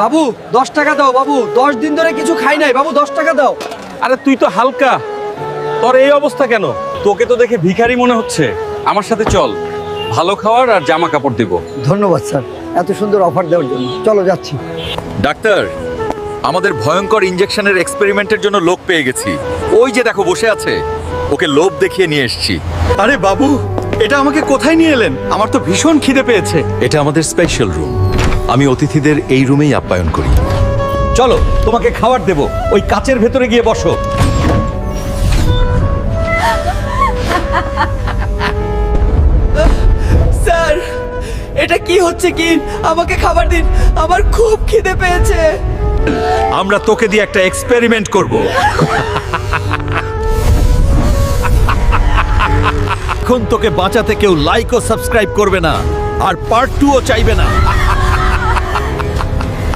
বাবু 10 টাকা দাও বাবু, 10 দিন ধরে কিছু খাই নাই বাবু, 10 টাকা দাও। আরে তুই তো হালকা, তোর এই অবস্থা কেন? তোকে তো দেখে ভিখারি মনে হচ্ছে। আমার সাথে চল, ভালো খাওয়ার আর জামা কাপড় দিব। ধন্যবাদ স্যার এত সুন্দর অফার দেওয়ার জন্য। চলো যাচ্ছি। ডাক্তার, আমাদের ভয়ঙ্কর ইনজেকশনের এক্সপেরিমেন্টের জন্য লোক পেয়ে গেছি। ওই যে দেখো বসে আছে, ওকে লোভ দেখিয়ে নিয়ে এসেছি। আরে বাবু, এটা আমাকে কোথায় নিয়ে এলেন? আমার তো ভীষণ খিদে পেয়েছে। এটা আমাদের স্পেশাল রুম। আমি অতিথিদের এই রুমেই আপ্যায়ন করি। চলো, তোমাকে খাবার দেব। ওই কাচের ভেতরে গিয়ে বসো। স্যার এটা কি হচ্ছে কি? আমাকে খাবার দিন, আমার খুব খিদে পেয়েছে। আমরা তোকে দিয়ে একটা এক্সপেরিমেন্ট করব। এখন তোকে বাঁচাতে কেউ লাইক ও সাবস্ক্রাইব করবে না, আর পার্ট 2ও চাইবে না।